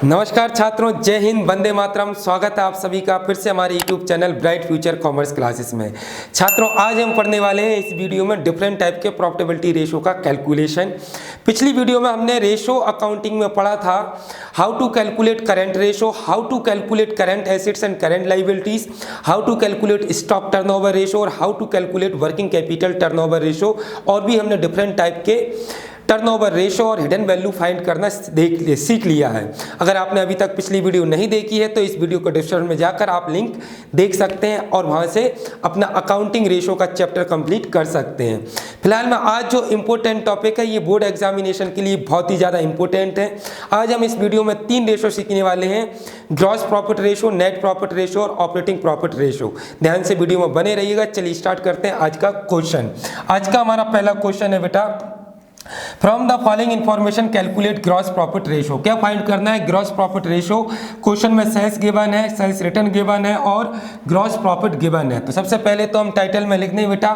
नमस्कार छात्रों, जय हिंद, वंदे मातरम। स्वागत है आप सभी का फिर से हमारे YouTube channel bright future commerce classes में। छात्रों, आज हम पढ़ने वाले हैं इस वीडियो में डिफरेंट टाइप के प्रॉफिटेबिलिटी रेशो का कैलकुलेशन। पिछली वीडियो में हमने रेशो अकाउंटिंग में पढ़ा था how to calculate current ratio, how to calculate current assets and current liabilities, how to calculate stock turnover ratio और how to calculate working capital turnover ratio. और भी हमने डिफरेंट टाइप के टर्नओवर रेशो और hidden value find करना सीख लिया है। अगर आपने अभी तक पिछली वीडियो नहीं देखी है तो इस वीडियो को डिस्क्रिप्शन में जाकर आप लिंक देख सकते हैं और वहां से अपना अकाउंटिंग रेशो का चैप्टर कंप्लीट कर सकते हैं। फिलहाल में आज जो इम्पोर्टेंट टॉपिक है ये बोर्ड एग्जामिनेशन के लिए बहुत ही ज़्यादा इंपॉर्टेंट है। आज हम इस वीडियो में 3 रेशो सीखने वाले हैं, gross profit ratio, net profit ratio और ऑपरेटिंग प्रॉफिट रेशो। ध्यान से वीडियो में बने रहिएगा। चलिए स्टार्ट करते हैं आज का क्वेश्चन। आज का हमारा पहला क्वेश्चन है बेटा, from the following information calculate gross profit ratio. क्या फाइंड करना है? Gross profit ratio. क्वेश्चन में सेल्स गिवन है, सेल्स रिटर्न गिवन है और ग्रॉस प्रॉफिट गिवन है। तो सबसे पहले तो हम टाइटल में लिख दें बेटा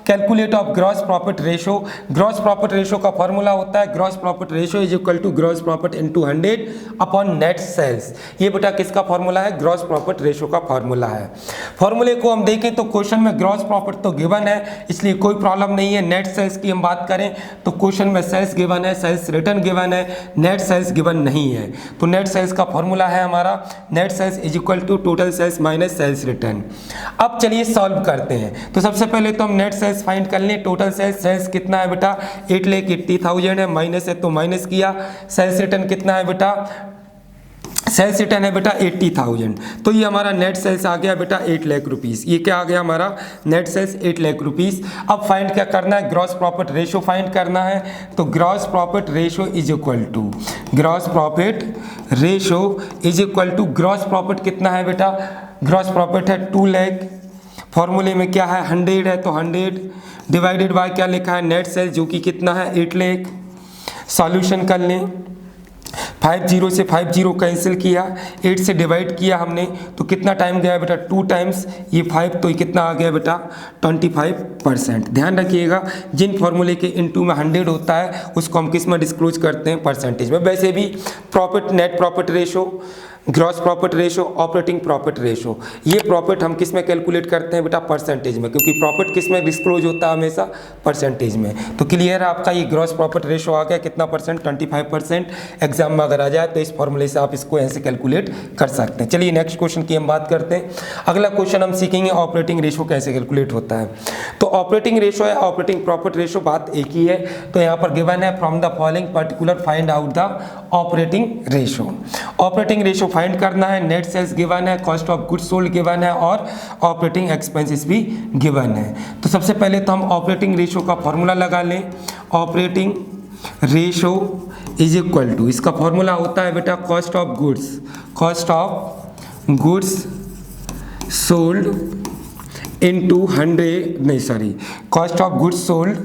calculate of gross profit ratio. Gross profit ratio का फॉर्मूला होता है gross profit ratio is equal to gross profit into 100 upon net sales. ये बेटा किसका फॉर्मूला है? ग्रॉस प्रॉफिट रेशो का फॉर्मूला है। फॉर्मूले को हम देखें तो क्वेश्चन में ग्रॉस प्रॉफिट तो गिवन है, इसलिए कोई प्रॉब्लम नहीं है। नेट सेल्स की हम बात करें तो क्वेश्चन में सेल्स गिवन है, सेल्स रिटर्न गिवन है, नेट सेल्स गिवन नहीं है। तो नेट सेल्स का फॉर्मूला है हमारा net sales is equal to total sales minus sales return. अब चलिए सॉल्व करते हैं। तो सबसे पहले तो हम नेट सेल्स फाइंड कर लें। टोटल सेल्स, सेल्स कितना है बेटा? 8,80,000 है, माइनस है तो माइनस किया। सेल्स रिटर्न कितना है बेटा? सेल्स रिटर्न है बेटा 80,000। तो ये हमारा नेट सेल्स आ गया बेटा 8 लाख रुपीस। ये क्या आ गया हमारा? Net sales 8 lakh rupees. अब फाइंड क्या करना है? ग्रॉस प्रॉफिट रेशो फाइंड करना है। तो gross profit ratio is equal to gross profit ratio is equal to gross profit कितना है बेटा? ग्रॉस प्रॉफिट है 2 लाख। फॉर्मूले में क्या है? 100 है तो 100 डिवाइडेड बाय क्या लिखा है? नेट सेल्स जो कि कितना है? 8 लाख। सॉल्यूशन कर लें। 50 से 50 कैंसिल किया, 8 से डिवाइड किया हमने तो कितना टाइम गया बेटा? 2 टाइम्स ये 5, तो ये कितना आ गया बेटा? 25%। ध्यान रखिएगा जिन फॉर्मूले के इनटू में 100 होता है उसको हम किस में डिस्क्लोज करते हैं? परसेंटेज में। वैसे भी profit, net profit ratio, gross profit ratio, operating profit ratio, ये प्रॉफिट हम किस में कैलकुलेट करते हैं बेटा? परसेंटेज में, क्योंकि प्रॉफिट किस में डिस्क्लोज होता है? हमेशा परसेंटेज में। तो क्लियर है आपका ये ग्रॉस प्रॉफिट रेशो आ गया कितना परसेंट? 25%। एग्जाम में अगर आ जाए तो इस फॉर्मूले से आप इसको ऐसे कैलकुलेट कर सकते हैं। चलिए नेक्स्ट क्वेश्चन की हम बात करते हैं। अगला क्वेश्चन हम सीखेंगे ऑपरेटिंग रेशो कैसे कैलकुलेट होता है। तो ऑपरेटिंग रेशो है, ऑपरेटिंग प्रॉफिट रेशो बात एक ही है। तो यहाँ पर गिवन है from the following particular find out the operating ratio. Operating ratio find करना है। नेट सेल्स गिवन है, cost of goods sold given है और ऑपरेटिंग एक्सपेंसेस भी गिवन है। तो सबसे पहले तो हम ऑपरेटिंग रेशो का फॉर्मूला लगा लें। Operating ratio is equal to, इसका फॉर्मूला होता है बेटा cost of goods, cost of goods sold into 100, नहीं sorry, cost of goods sold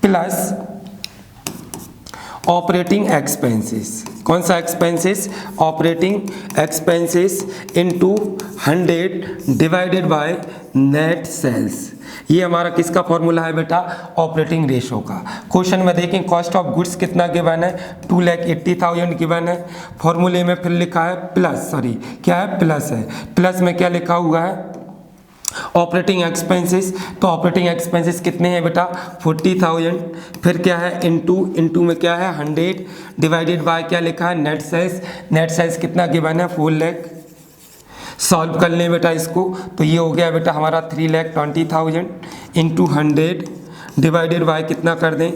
plus operating expenses. कौन सा expenses? Operating expenses into 100 divided by net sales. ये हमारा किसका फॉर्मूला है बेटा? ऑपरेटिंग रेशो का। क्वेश्चन में देखें कॉस्ट ऑफ गुड्स कितना गिवन है? 2,80,000 गिवन है। फॉर्मूले में फिर लिखा है प्लस, सॉरी क्या है? प्लस है। प्लस में क्या लिखा हुआ है? Operating expenses. तो ऑपरेटिंग एक्सपेंसेस कितने हैं बेटा? 40,000। फिर क्या है? इनटू में क्या है? 100 डिवाइडेड बाय क्या लिखा है? Net sales. नेट सेल्स कितना गिवन है? 4 लाख। सॉल्व कर लें बेटा इसको तो ये हो गया बेटा हमारा 3,20,000 इंटू 100 डिवाइडेड बाय कितना कर दें?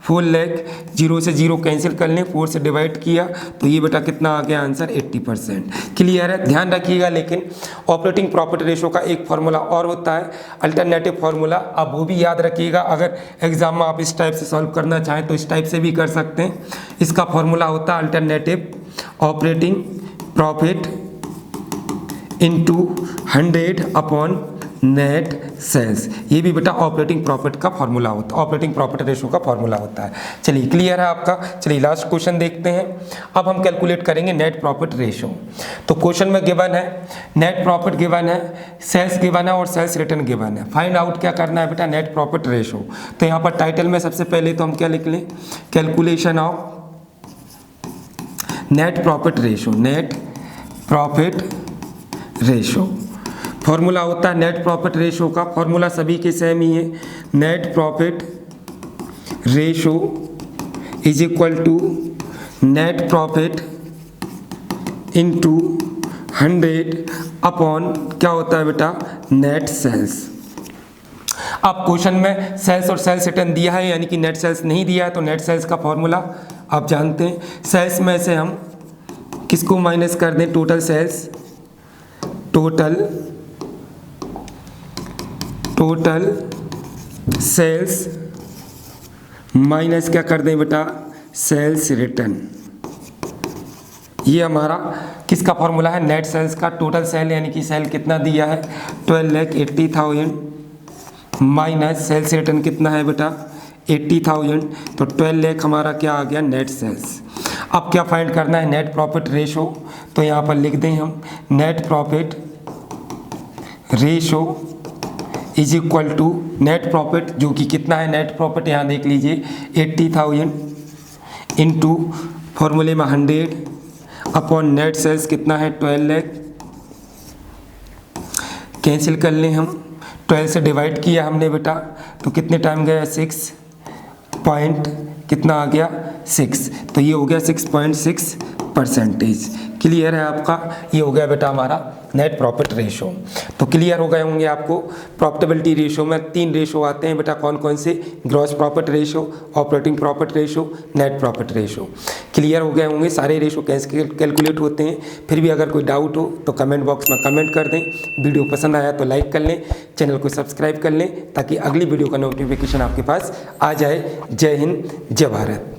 4 लाख। 0 से 0 कैंसिल कर लें, 4 से डिवाइड किया तो ये बेटा कितना आ गया आंसर? 80%। क्लियर है? ध्यान रखिएगा लेकिन ऑपरेटिंग प्रॉफिट रेशो का एक फार्मूला और होता है अल्टरनेटिव फार्मूला। अब वो भी याद रखिएगा, अगर एग्जाम में आप इस टाइप से सॉल्व करना चाहें तो इस टाइप से भी कर सकते हैं। इसका फार्मूला होता है alternative operating profit into 100 upon net sales. ये भी बेटा ऑपरेटिंग प्रॉफिट का फॉर्मूला होता है, ऑपरेटिंग प्रॉफिट रेशो का फॉर्मूला होता है। चलिए क्लियर है आपका। चलिए लास्ट क्वेश्चन देखते हैं। अब हम कैलकुलेट करेंगे नेट प्रॉफिट रेशो। तो क्वेश्चन में गिवन है नेट प्रॉफिट गिवन है, सेल्स गिवन है और सेल्स रिटर्न गिवन है। फाइंड आउट क्या करना है बेटा? Net profit ratio. तो यहाँ पर टाइटल में सबसे पहले तो हम क्या लिख लें? Calculation of net profit ratio formula होता है नेट प्रॉफिट रेशो का, फॉर्मूला सभी के सेम ही है। Net profit ratio is equal to net profit into 100 upon क्या होता है बेटा, नेट सेल्स। अब क्वेश्चन में सेल्स और सेल्स रिटर्न दिया है, यानी कि नेट सेल्स नहीं दिया है, तो नेट सेल्स का फॉर्मूला आप जानते हैं। सेल्स में से हम किसको माइनस कर दें, टोटल सेल्स माइनस क्या कर दें बेटा, सेल्स रिटर्न। ये हमारा किसका फॉर्मूला है, नेट सेल्स का। टोटल सेल यानी कि सेल कितना दिया है 12,80,000 माइनस सेल्स रिटर्न कितना है बेटा 80,000, तो 12 लाख हमारा क्या आ गया, नेट सेल्स। अब क्या फाइंड करना है, नेट प्रॉफिट रेशो। तो यहाँ पर लिख दें हम net profit ratio is equal to net profit, जो कि कितना है नेट प्रॉफिट, यहाँ देख लीजिए 80,000 इंटू फॉर्मूले में 100 अपॉन नेट सेल्स कितना है 12 लाख। कैंसिल कर लें हम, 12 से डिवाइड किया हमने बेटा, तो कितने टाइम गया 6 पॉइंट कितना आ गया 6, तो ये हो गया 6.6%। क्लियर है आपका, ये हो गया बेटा हमारा नेट प्रॉफिट रेशो। तो क्लियर हो गए होंगे आपको। प्रॉफिटेबिलिटी रेशो में 3 रेशो आते हैं बेटा, कौन कौन से, gross profit ratio, operating profit ratio, net profit ratio. Clear हो गए होंगे, सारे रेशो कैसे कैलकुलेट होते हैं। फिर भी अगर कोई डाउट हो तो कमेंट बॉक्स में कमेंट कर दें। वीडियो पसंद आया तो लाइक कर लें, चैनल को सब्सक्राइब कर लें, ताकि अगली वीडियो का नोटिफिकेशन आपके पास आ जाए। जय हिंद, जय भारत।